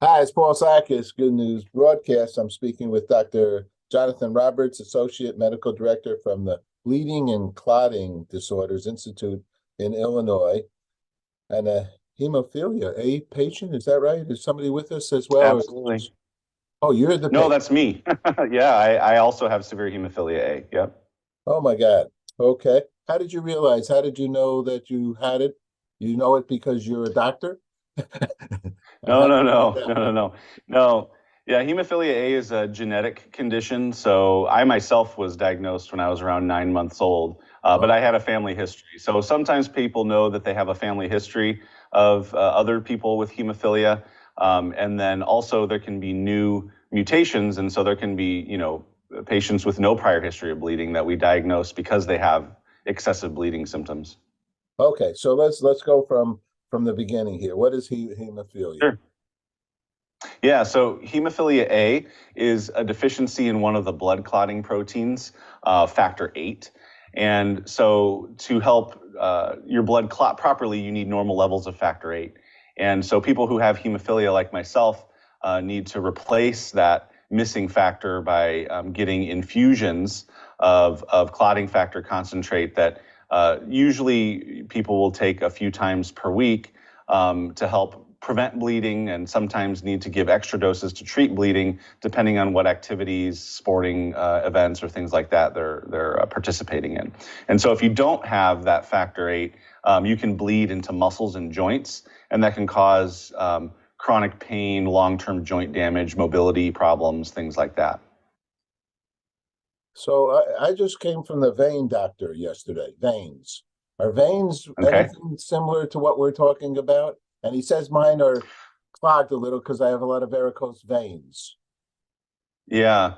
Hi, it's Paul Sakis, Good News Broadcast. I'm speaking with Dr. Jonathan Roberts, Associate Medical Director from the Bleeding and Clotting Disorders Institute in Illinois, and a Hemophilia A patient. Is that right? Is somebody with us as well? Absolutely. Oh, you're the No, patient. that's me. Yeah, I also have severe hemophilia A. Yep. Oh my God. Okay. How did you realize? How did you know that you had it? You know it because you're a doctor? No, How did no, you no, find no, out? no, no. No. Yeah, hemophilia A is a genetic condition. So I myself was diagnosed when I was around 9 months old, but I had a family history. So sometimes people know that they have a family history of other people with hemophilia. And then also there can be new mutations. And so there can be, patients with no prior history of bleeding that we diagnose because they have excessive bleeding symptoms. Okay, so let's go from the beginning here. What is hemophilia? Sure. Yeah, so hemophilia A is a deficiency in one of the blood clotting proteins, factor VIII. And so to help your blood clot properly, you need normal levels of factor VIII. And so people who have hemophilia, like myself, need to replace that missing factor by getting infusions of clotting factor concentrate that usually people will take a few times per week to help prevent bleeding, and sometimes need to give extra doses to treat bleeding, depending on what activities, sporting events, or things like that they're participating in. And so, if you don't have that factor VIII, you can bleed into muscles and joints, and that can cause chronic pain, long-term joint damage, mobility problems, things like that. So I just came from the vein doctor yesterday. Veins. Are veins Okay. anything similar to what we're talking about? And he says mine are clogged a little because I have a lot of varicose veins. Yeah.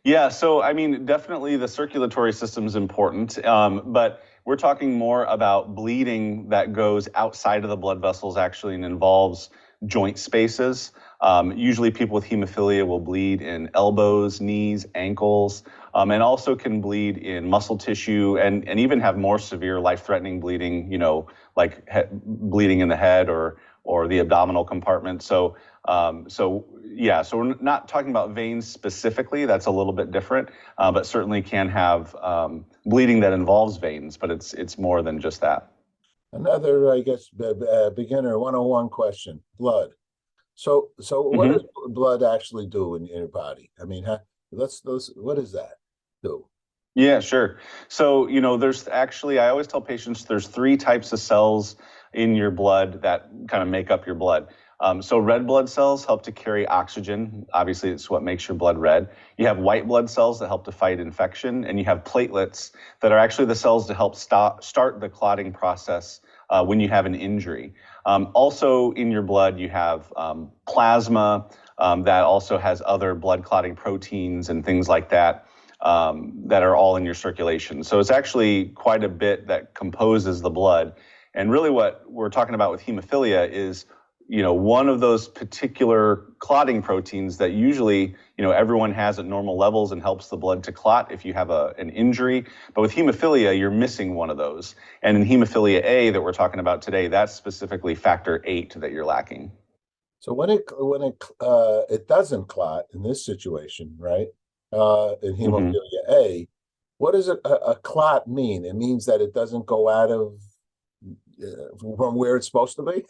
Yeah. So, I mean, definitely the circulatory system is important, but we're talking more about bleeding that goes outside of the blood vessels actually and involves joint spaces. Usually, people with hemophilia will bleed in elbows, knees, ankles, and also can bleed in muscle tissue and even have more severe life threatening bleeding, like bleeding in the head or the abdominal compartment. So we're not talking about veins specifically. That's a little bit different, but certainly can have bleeding that involves veins, but it's more than just that. Another, I guess, beginner 101 question. Blood. So what hmm does blood actually do in your body? I mean, what does that do? Yeah, sure. So, there's actually, I always tell patients there's three types of cells in your blood that kind of make up your blood. So red blood cells help to carry oxygen. Obviously, it's what makes your blood red. You have white blood cells that help to fight infection, and you have platelets that are actually the cells to help start the clotting process when you have an injury. Also in your blood, you have plasma that also has other blood clotting proteins and things like that that are all in your circulation. So it's actually quite a bit that composes the blood. And really what we're talking about with hemophilia is, one of those particular clotting proteins that usually, everyone has at normal levels and helps the blood to clot if you have an injury. But with hemophilia, you're missing one of those. And in hemophilia A that we're talking about today, that's specifically factor VIII that you're lacking. So it doesn't clot in this situation, right? In Mhm. hemophilia A, what does a clot mean? It means that it doesn't go out of from where it's supposed to be.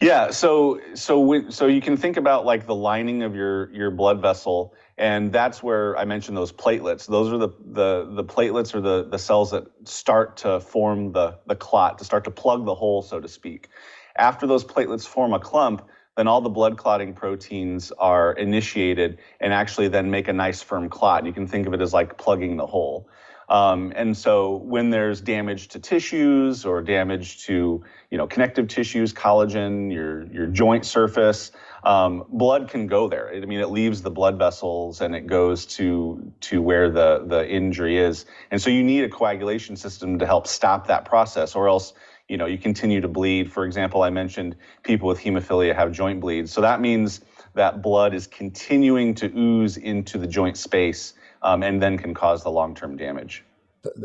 Yeah, so you can think about like the lining of your blood vessel, and that's where I mentioned those platelets. Those are the platelets or the cells that start to form the clot, to start to plug the hole, so to speak. After those platelets form a clump, then all the blood clotting proteins are initiated and actually then make a nice firm clot. You can think of it as like plugging the hole. And so when there's damage to tissues or damage to connective tissues, collagen, your joint surface, blood can go there. I mean, it leaves the blood vessels and it goes to where the injury is. And so you need a coagulation system to help stop that process, or else you continue to bleed. For example, I mentioned people with hemophilia have joint bleeds. So that means that blood is continuing to ooze into the joint space and then can cause the long-term damage.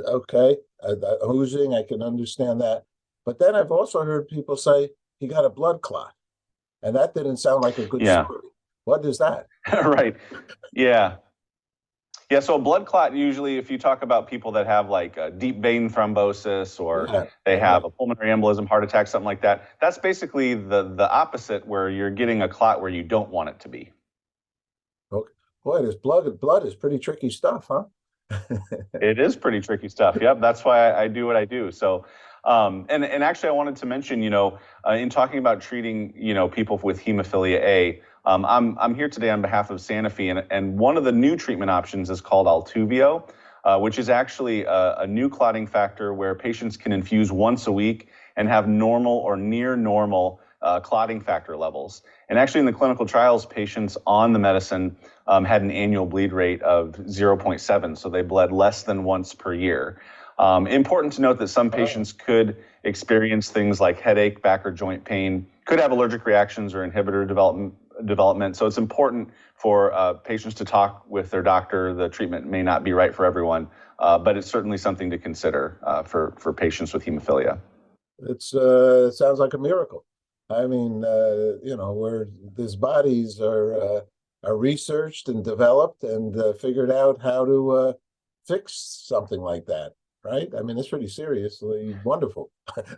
Okay, oozing, I can understand that. But then I've also heard people say he got a blood clot. And that didn't sound like a good Yeah. story. What is that? Right. Yeah. Yeah, so a blood clot, usually if you talk about people that have like a deep vein thrombosis or Yeah, they right. have a pulmonary embolism, heart attack, something like that, that's basically the opposite, where you're getting a clot where you don't want it to be. Okay. Boy, this blood is pretty tricky stuff, huh? It is pretty tricky stuff. Yep, that's why I do what I do. So, and actually, I wanted to mention, in talking about treating, people with hemophilia A, I'm here today on behalf of Sanofi, and one of the new treatment options is called altuviiio, which is actually a new clotting factor where patients can infuse once a week and have normal or near normal clotting factor levels. And actually, in the clinical trials, patients on the medicine had an annual bleed rate of 0.7, so they bled less than once per year. Important to note that some patients could experience things like headache, back or joint pain, could have allergic reactions or inhibitor development. So it's important for patients to talk with their doctor. The treatment may not be right for everyone, but it's certainly something to consider for patients with hemophilia. It sounds like a miracle. I mean, where these bodies are researched and developed and figured out how to fix something like that, right? I mean, it's pretty seriously wonderful.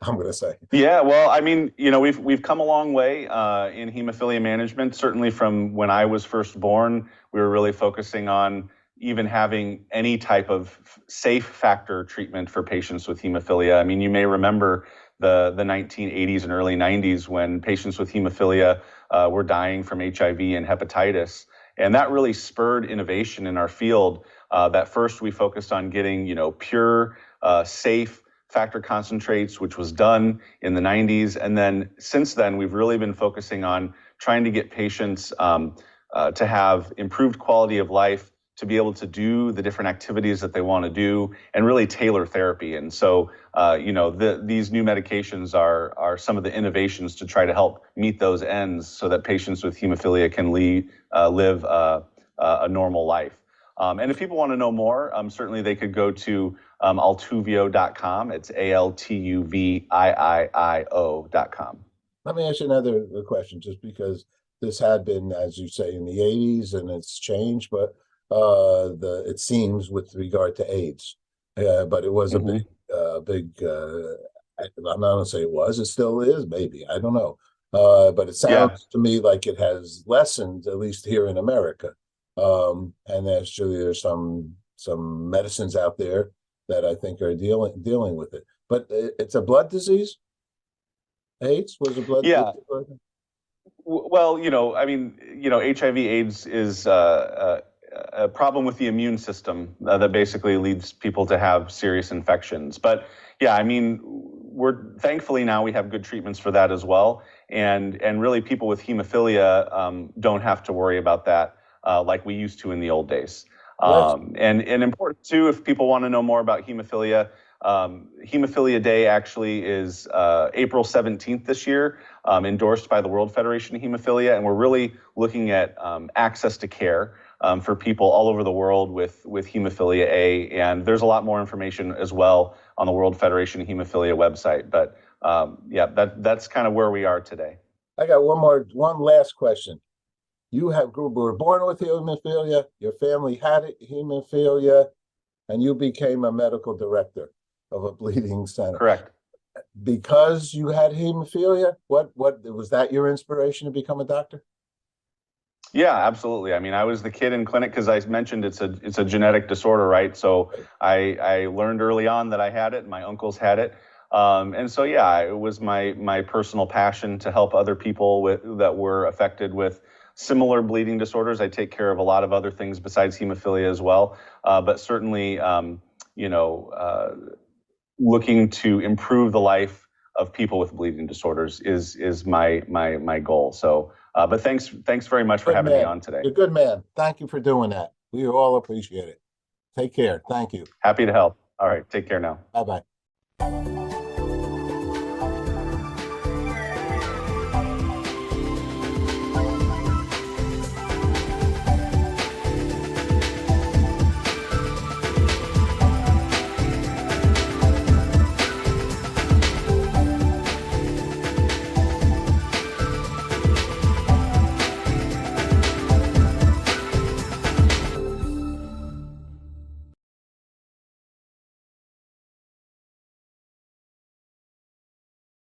I'm going to say. Yeah, well, I mean, we've come a long way in hemophilia management. Certainly, from when I was first born, we were really focusing on even having any type of safe factor treatment for patients with hemophilia. I mean, you may remember the 1980s and early 90s when patients with hemophilia were dying from HIV and hepatitis. And that really spurred innovation in our field. That first we focused on getting, pure, safe factor concentrates, which was done in the 90s. And then since then, we've really been focusing on trying to get patients to have improved quality of life, to be able to do the different activities that they want to do, and really tailor therapy. And so, these new medications are some of the innovations to try to help meet those ends, so that patients with hemophilia can live a normal life. And if people want to know more, certainly they could go to altuviiio.com. It's altuviiio.com. Let me ask you another question, just because this had been, as you say, in the 80s and it's changed, but it seems with regard to AIDS, but it was a big. I'm not going to say it still is, maybe, I don't know, but it sounds to me like it has lessened, at least here in America. And actually, there's some medicines out there that I think are dealing with it. But it's a blood disease. AIDS was a blood disease. Well, I mean, HIV/AIDS is a problem with the immune system that basically leads people to have serious infections. But yeah, I mean, thankfully now we have good treatments for that as well, and really people with hemophilia don't have to worry about that like we used to in the old days. And important too, if people want to know more about hemophilia, Hemophilia Day actually is April 17th this year, endorsed by the World Federation of Hemophilia, and we're really looking at access to care for people all over the world with Hemophilia A, and there's a lot more information as well on the World Federation of Hemophilia website. But yeah, that's kind of where we are today. I got one last question. You were born with hemophilia, your family had hemophilia, and you became a medical director of a bleeding center. Correct. Because you had hemophilia? What was that your inspiration to become a doctor? Yeah, absolutely. I mean, I was the kid in clinic because I mentioned it's a genetic disorder, right? So I learned early on that I had it, and my uncles had it. And so, yeah, it was my personal passion to help other people that were affected with similar bleeding disorders. I take care of a lot of other things besides hemophilia as well. But certainly, looking to improve the life of people with bleeding disorders is my goal. So, but thanks very much for having me on today. You're a good man. Thank you for doing that. We all appreciate it. Take care. Thank you. Happy to help. All right. Take care now. Bye-bye.